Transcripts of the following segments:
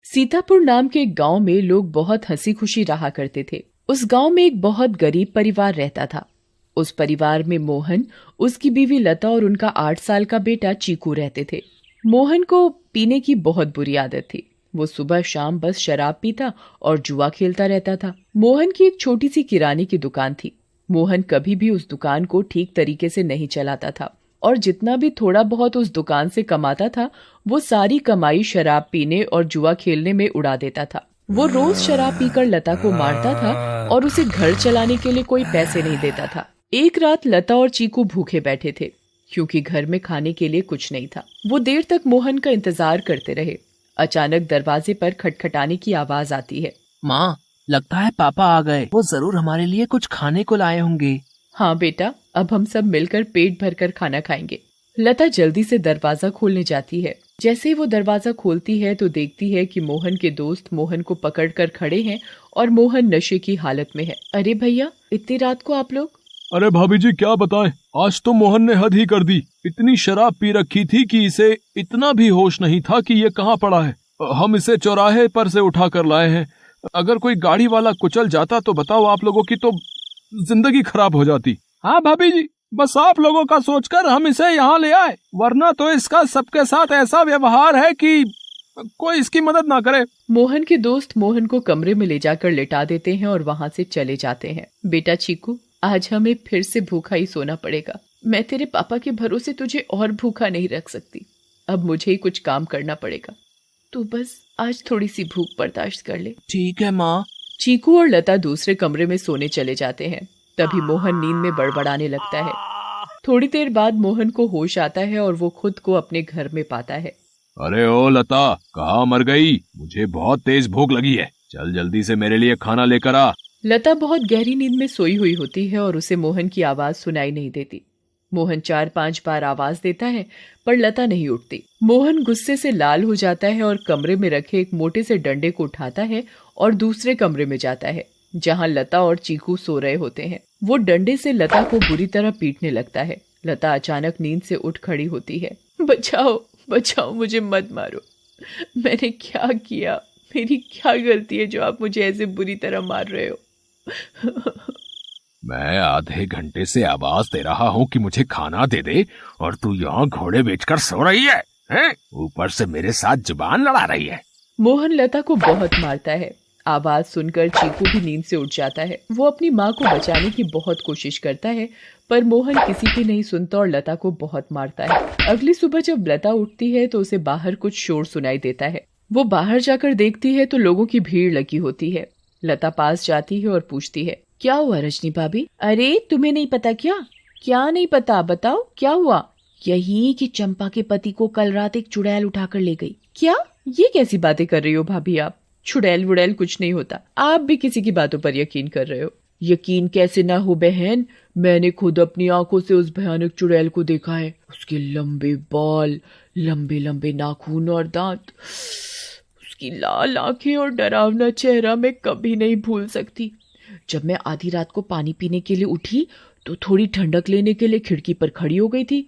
सीतापुर नाम के एक गांव में लोग बहुत हंसी खुशी रहा करते थे। उस गांव में एक बहुत गरीब परिवार रहता था। उस परिवार में मोहन, उसकी बीवी लता और उनका 8 साल का बेटा चीकू रहते थे। मोहन को पीने की बहुत बुरी आदत थी। वो सुबह शाम बस शराब पीता और जुआ खेलता रहता था। मोहन की एक छोटी सी किराने की दुकान थी। मोहन कभी भी उस दुकान को ठीक तरीके से नहीं चलाता था और जितना भी थोड़ा बहुत उस दुकान से कमाता था वो सारी कमाई शराब पीने और जुआ खेलने में उड़ा देता था। वो रोज शराब पीकर लता को मारता था और उसे घर चलाने के लिए कोई पैसे नहीं देता था। एक रात लता और चीकू भूखे बैठे थे क्योंकि घर में खाने के लिए कुछ नहीं था। वो देर तक मोहन का इंतजार करते रहे। अचानक दरवाजे पर खटखटाने की आवाज आती है। माँ, लगता है पापा आ गए। वो जरूर हमारे लिए कुछ खाने को लाए होंगे। हाँ बेटा, अब हम सब मिलकर पेट भरकर खाना खाएंगे। लता जल्दी से दरवाजा खोलने जाती है। जैसे ही वो दरवाजा खोलती है तो देखती है कि मोहन के दोस्त मोहन को पकड़कर खड़े हैं और मोहन नशे की हालत में है। अरे भैया, इतनी रात को आप लोग? अरे भाभी जी, क्या बताएं, आज तो मोहन ने हद ही कर दी। इतनी शराब पी रखी थी कि इसे इतना भी होश नहीं था कि ये कहाँ पड़ा है। हम इसे चौराहे पर से उठा कर लाए हैं। अगर कोई गाड़ी वाला कुचल जाता तो बताओ, आप लोगों की तो जिंदगी खराब हो जाती। हाँ भाभी जी, बस आप लोगों का सोचकर हम इसे यहाँ ले आए, वरना तो इसका सबके साथ ऐसा व्यवहार है कि कोई इसकी मदद ना करे। मोहन के दोस्त मोहन को कमरे में ले जाकर लिटा देते हैं और वहाँ से चले जाते हैं। बेटा चीकू, आज हमें फिर से भूखा ही सोना पड़ेगा। मैं तेरे पापा के भरोसे तुझे और भूखा नहीं रख सकती। अब मुझे ही कुछ काम करना पड़ेगा। तू बस आज थोड़ी सी भूख बर्दाश्त कर ले। ठीक है माँ। चीकू और लता दूसरे कमरे में सोने चले जाते हैं। तभी मोहन नींद में बड़बड़ाने लगता है। थोड़ी देर बाद मोहन को होश आता है और वो खुद को अपने घर में पाता है। अरे ओ लता, कहाँ मर गई? मुझे बहुत तेज भूख लगी है। चल जल्दी से मेरे लिए खाना लेकर आ। लता बहुत गहरी नींद में सोई हुई होती है और उसे मोहन की आवाज सुनाई नहीं देती। मोहन 4-5 बार आवाज देता है पर लता नहीं उठती। मोहन गुस्से से लाल हो जाता है और कमरे में रखे एक मोटे से डंडे को उठाता है और दूसरे कमरे में जाता है जहां लता और चीकू सो रहे होते हैं। वो डंडे से लता को बुरी तरह पीटने लगता है। लता अचानक नींद से उठ खड़ी होती है। बचाओ बचाओ, मुझे मत मारो। मैंने क्या किया? मेरी क्या गलती है जो आप मुझे ऐसे बुरी तरह मार रहे हो? मैं आधे घंटे से आवाज दे रहा हूँ कि मुझे खाना दे दे और तू यहाँ घोड़े बेचकर सो रही है, हैं? ऊपर से मेरे साथ जुबान लड़ा रही है। मोहन लता को बहुत मारता है। आवाज सुनकर चीकू भी नींद से उठ जाता है। वो अपनी माँ को बचाने की बहुत कोशिश करता है पर मोहन किसी की नहीं सुनता और लता को बहुत मारता है। अगली सुबह जब लता उठती है तो उसे बाहर कुछ शोर सुनाई देता है। वो बाहर जाकर देखती है तो लोगों की भीड़ लगी होती है। लता पास जाती है और पूछती है, क्या हुआ रजनी भाभी? अरे तुम्हें नहीं पता क्या? क्या नहीं पता, बताओ क्या हुआ? यही कि चंपा के पति को कल रात एक चुड़ैल उठाकर ले गई। क्या? ये कैसी बातें कर रही हो भाभी आप? चुड़ैल वुड़ैल कुछ नहीं होता। आप भी किसी की बातों पर यकीन कर रहे हो। यकीन कैसे ना हो बहन, मैंने खुद अपनी आंखों से उस भयानक चुड़ैल को देखा है। उसके लंबे बाल, लंबे लंबे नाखून और दांत, उसकी लाल आंखें और डरावना चेहरा मैं कभी नहीं भूल सकती। जब मैं आधी रात को पानी पीने के लिए उठी तो थोड़ी ठंडक लेने के लिए खिड़की पर खड़ी हो गई थी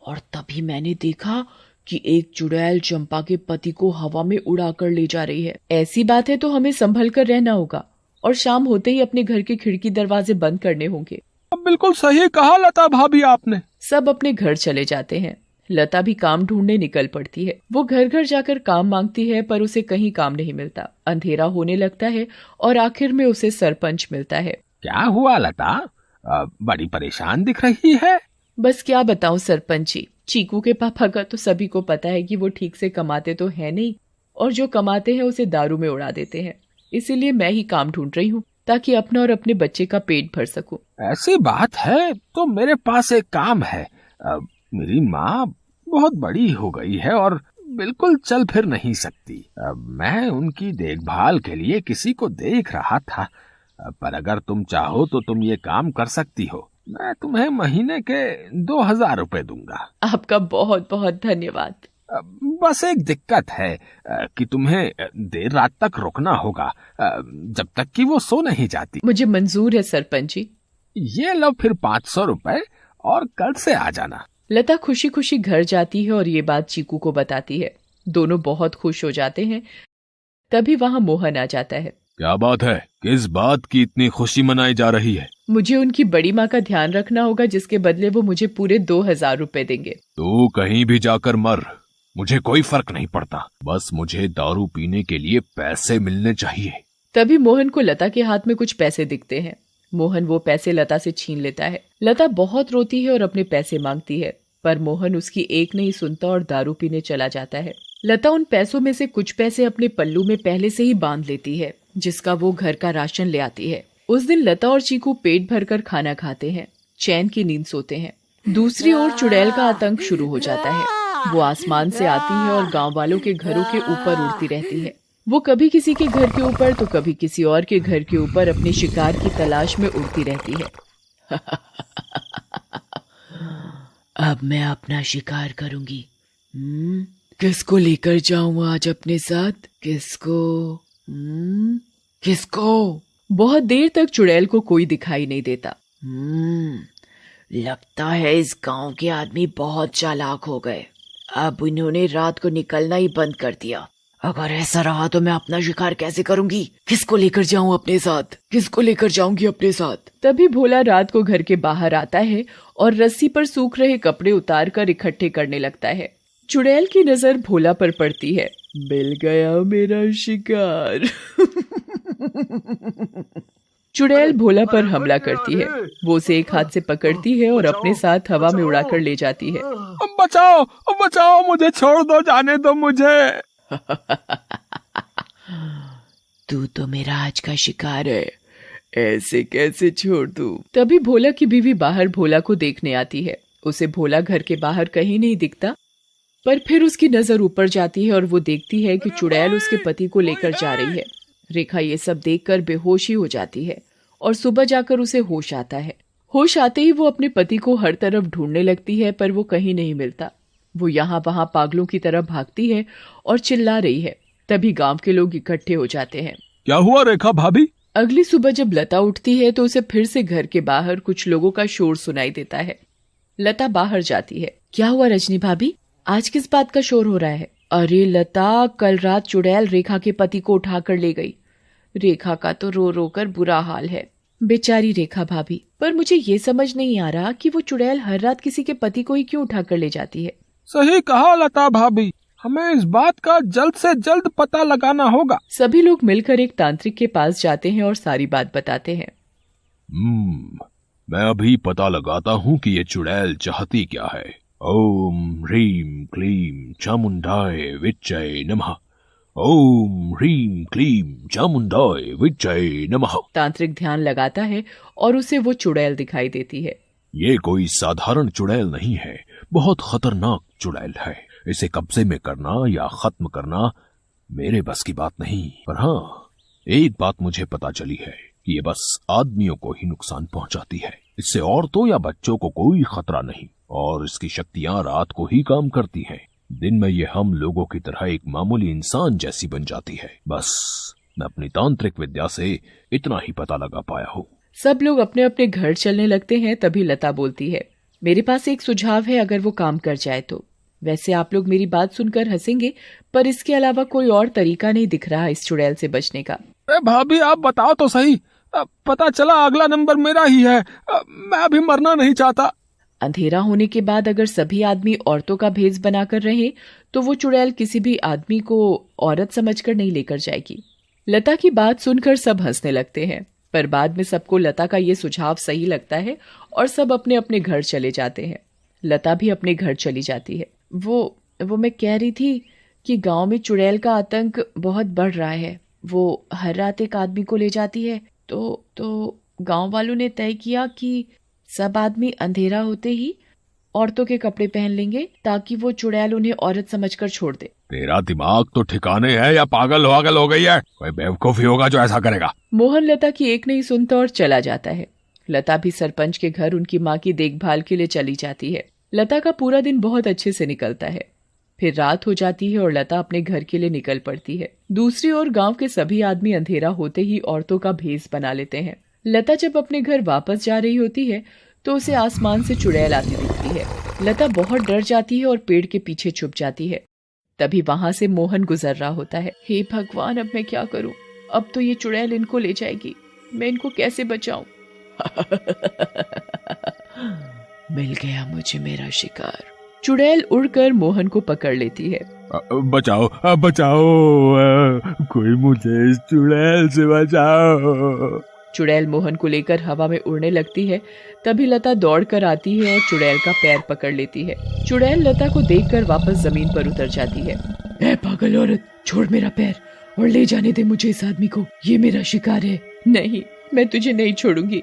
और तभी मैंने देखा कि एक चुड़ैल चंपा के पति को हवा में उड़ाकर ले जा रही है। ऐसी बात है तो हमें संभल कर रहना होगा और शाम होते ही अपने घर के खिड़की दरवाजे बंद करने होंगे। अब बिल्कुल सही कहा लता भाभी आपने। सब अपने घर चले जाते हैं। लता भी काम ढूंढने निकल पड़ती है। वो घर घर जाकर काम मांगती है पर उसे कहीं काम नहीं मिलता। अंधेरा होने लगता है और आखिर में उसे सरपंच मिलता है। क्या हुआ लता? बड़ी परेशान दिख रही है। बस क्या बताऊं सरपंच जी, चीकू के पापा का तो सभी को पता है कि वो ठीक से कमाते तो है नहीं और जो कमाते हैं उसे दारू में उड़ा देते हैं। इसीलिए मैं ही काम ढूंढ रही हूँ ताकि अपना और अपने बच्चे का पेट भर सकूं। ऐसी बात है तो मेरे पास एक काम है। मेरी माँ बहुत बड़ी हो गई है और बिल्कुल चल फिर नहीं सकती। मैं उनकी देखभाल के लिए किसी को देख रहा था, पर अगर तुम चाहो तो तुम ये काम कर सकती हो। मैं तुम्हें महीने के 2000 रुपए दूंगा। आपका बहुत बहुत धन्यवाद। बस एक दिक्कत है कि तुम्हें देर रात तक रुकना होगा, जब तक कि वो सो नहीं जाती। मुझे मंजूर है सरपंच जी। ये लो फिर 500 रुपए और कल से आ जाना। लता खुशी खुशी घर जाती है और ये बात चीकू को बताती है। दोनों बहुत खुश हो जाते हैं। तभी वहाँ मोहन आ जाता है। क्या बात है? किस बात की इतनी खुशी मनाई जा रही है? मुझे उनकी बड़ी माँ का ध्यान रखना होगा, जिसके बदले वो मुझे पूरे 2000 रुपए देंगे। तू कहीं भी जाकर मर, मुझे कोई फर्क नहीं पड़ता। बस मुझे दारू पीने के लिए पैसे मिलने चाहिए। तभी मोहन को लता के हाथ में कुछ पैसे दिखते हैं। मोहन वो पैसे लता से छीन लेता है। लता बहुत रोती है और अपने पैसे मांगती है, पर मोहन उसकी एक नहीं सुनता और दारू पीने चला जाता है। लता उन पैसों में से कुछ पैसे अपने पल्लू में पहले से ही बांध लेती है, जिसका वो घर का राशन ले आती है। उस दिन लता और चीकू पेट भरकर खाना खाते हैं, चैन की नींद सोते हैं। दूसरी ओर चुड़ैल का आतंक शुरू हो जाता है। वो आसमान से आती है और गांव वालों के घरों के ऊपर उड़ती रहती है। वो कभी किसी के घर के ऊपर तो कभी किसी और के घर के ऊपर अपने शिकार की तलाश में उड़ती रहती है। अब मैं अपना शिकार करूंगी। किसको लेकर जाऊं आज अपने साथ? किसको? बहुत देर तक चुड़ैल को कोई दिखाई नहीं देता। लगता है इस गांव के आदमी बहुत चालाक हो गए। अब इन्होंने रात को निकलना ही बंद कर दिया। अगर ऐसा रहा तो मैं अपना शिकार कैसे करूंगी? किसको लेकर जाऊं अपने साथ? किसको लेकर जाऊंगी अपने साथ? तभी भोला रात को घर के बाहर आता है और रस्सी पर सूख रहे कपड़े उतार कर इकट्ठे करने लगता है। चुड़ैल की नजर भोला पर पड़ती है। मिल गया मेरा शिकार। चुड़ैल भोला पर हमला करती है। वो उसे एक हाथ से पकड़ती है और अपने साथ हवा में उड़ाकर ले जाती है। बचाओ बचाओ, मुझे छोड़ दो, जाने दो मुझे। तू तो मेरा आज का शिकार है, ऐसे कैसे छोड़ दूं? तभी भोला की बीवी बाहर भोला को देखने आती है। उसे भोला घर के बाहर कहीं नहीं दिखता, पर फिर उसकी नजर ऊपर जाती है और वो देखती है कि चुड़ैल उसके पति को लेकर जा रही है। रेखा ये सब देखकर बेहोश ही हो जाती है और सुबह जाकर उसे होश आता है। होश आते ही वो अपने पति को हर तरफ ढूंढने लगती है, पर वो कहीं नहीं मिलता। वो यहाँ वहाँ पागलों की तरह भागती है और चिल्ला रही है। तभी गांव के लोग इकट्ठे हो जाते हैं। क्या हुआ रेखा भाभी? अगली सुबह जब लता उठती है तो उसे फिर से घर के बाहर कुछ लोगों का शोर सुनाई देता है। लता बाहर जाती है। क्या हुआ रजनी भाभी, आज किस बात का शोर हो रहा है? अरे लता, कल रात चुड़ैल रेखा के पति को उठाकर ले गई। रेखा का तो रो रो कर बुरा हाल है। बेचारी रेखा भाभी, पर मुझे ये समझ नहीं आ रहा कि वो चुड़ैल हर रात किसी के पति को ही क्यों उठाकर ले जाती है। सही कहा लता भाभी, हमें इस बात का जल्द से जल्द पता लगाना होगा। सभी लोग मिलकर एक तांत्रिक के पास जाते हैं और सारी बात बताते हैं। मैं अभी पता लगाता हूँ कि ये चुड़ैल चाहती क्या है। ओम ह्रीम क्लीम चामुंडाय विच्चय नमः। ओम ह्रीम क्लीम चामुंडाय विच्चय नमः। तांत्रिक ध्यान लगाता है और उसे वो चुड़ैल दिखाई देती है। ये कोई साधारण चुड़ैल नहीं है, बहुत खतरनाक चुड़ैल है। इसे कब्जे में करना या खत्म करना मेरे बस की बात नहीं। पर हाँ, एक बात मुझे पता चली है कि ये बस आदमियों को ही नुकसान पहुंचाती है। इससे औरतों या बच्चों को कोई खतरा नहीं और इसकी शक्तियां रात को ही काम करती हैं। दिन में ये हम लोगों की तरह एक मामूली इंसान जैसी बन जाती है। बस मैं अपनी तांत्रिक विद्या से इतना ही पता लगा पाया हूँ। सब लोग अपने अपने घर चलने लगते हैं। तभी लता बोलती है, मेरे पास एक सुझाव है, अगर वो काम कर जाए तो। वैसे आप लोग मेरी बात सुनकर हंसेंगे, पर इसके अलावा कोई और तरीका नहीं दिख रहा इस चुड़ैल से बचने का। भाभी आप बताओ तो सही, पता चला अगला नंबर मेरा ही है। मैं अभी मरना नहीं चाहता। अंधेरा होने के बाद अगर सभी आदमी औरतों का भेष बनाकर रहे तो वो चुड़ैल किसी भी आदमी को औरत समझकर नहीं लेकर जाएगी। लता की बात सुनकर सब हंसने लगते हैं, पर बाद में सबको लता का ये सुझाव सही लगता है और सब अपने अपने घर चले जाते हैं। लता भी अपने घर चली जाती है। वो मैं कह रही थी कि गांव में चुड़ैल का आतंक बहुत बढ़ रहा है। वो हर रात एक आदमी को ले जाती है। तो गांव वालों ने तय किया कि सब आदमी अंधेरा होते ही औरतों के कपड़े पहन लेंगे ताकि वो चुड़ैल उन्हें औरत समझकर छोड़ दे। तेरा दिमाग तो ठिकाने है या पागल हो गई है? कोई बेवकूफी होगा जो ऐसा करेगा। मोहन लता की एक नहीं सुनता और चला जाता है। लता भी सरपंच के घर उनकी माँ की देखभाल के लिए चली जाती है। लता का पूरा दिन बहुत अच्छे से निकलता है। फिर रात हो जाती है और लता अपने घर के लिए निकल पड़ती है। दूसरी ओर गांव के सभी आदमी अंधेरा होते ही औरतों का भेष बना लेते हैं। लता जब अपने घर वापस जा रही होती है तो उसे आसमान से चुड़ैल आती दिखती है। लता बहुत डर जाती है और पेड़ के पीछे छुप जाती है। तभी वहां से मोहन गुजर रहा होता है। हे भगवान, अब मैं क्या करूं? अब तो ये चुड़ैल इनको ले जाएगी, मैं इनको कैसे बचाऊं? मिल गया मुझे मेरा शिकार। चुड़ैल उड़कर मोहन को पकड़ लेती है। बचाओ बचाओ, कोई मुझे इस चुड़ैल से बचाओ। चुड़ैल मोहन को लेकर हवा में उड़ने लगती है। तभी लता दौड़ कर आती है और चुड़ैल का पैर पकड़ लेती है। चुड़ैल लता को देखकर वापस जमीन पर उतर जाती है। ए पागल औरत, छोड़ मेरा पैर और ले जाने दे मुझे इस आदमी को, ये मेरा शिकार है। नहीं, मैं तुझे नहीं छोड़ूंगी।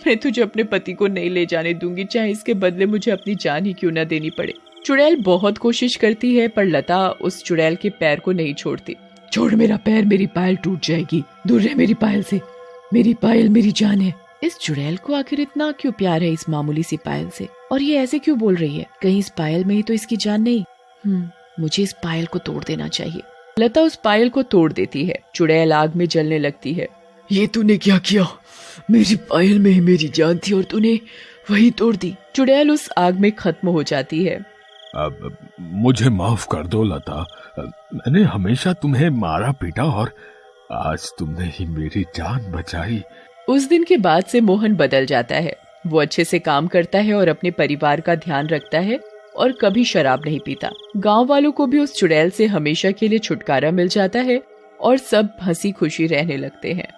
मैं तुझे अपने पति को नहीं ले जाने दूंगी, चाहे इसके बदले मुझे अपनी जान ही क्यों न देनी पड़े। चुड़ैल बहुत कोशिश करती है पर लता उस चुड़ैल के पैर को नहीं छोड़ती। छोड़ मेरा पैर, मेरी पायल टूट जाएगी, दूर रह मेरी पायल से, मेरी पायल मेरी जान है। इस चुड़ैल को आखिर इतना क्यों प्यार है इस मामूली सी पायल से, और ये ऐसे क्यों बोल रही है? कहीं इस पायल में ही तो इसकी जान नहीं। मुझे इस पायल को तोड़ देना चाहिए। लता उस पायल को तोड़ देती है। चुड़ैल आग में जलने लगती है। ये तूने क्या किया? मेरी पायल में ही मेरी जान थी और तूने वही तोड़ दी। चुड़ैल उस आग में खत्म हो जाती है। अब मुझे माफ कर दो लता, मैंने हमेशा तुम्हें मारा पीटा और आज तुमने ही मेरी जान बचाई। उस दिन के बाद से मोहन बदल जाता है। वो अच्छे से काम करता है और अपने परिवार का ध्यान रखता है और कभी शराब नहीं पीता। गांव वालों को भी उस चुड़ैल से हमेशा के लिए छुटकारा मिल जाता है और सब हंसी खुशी रहने लगते हैं।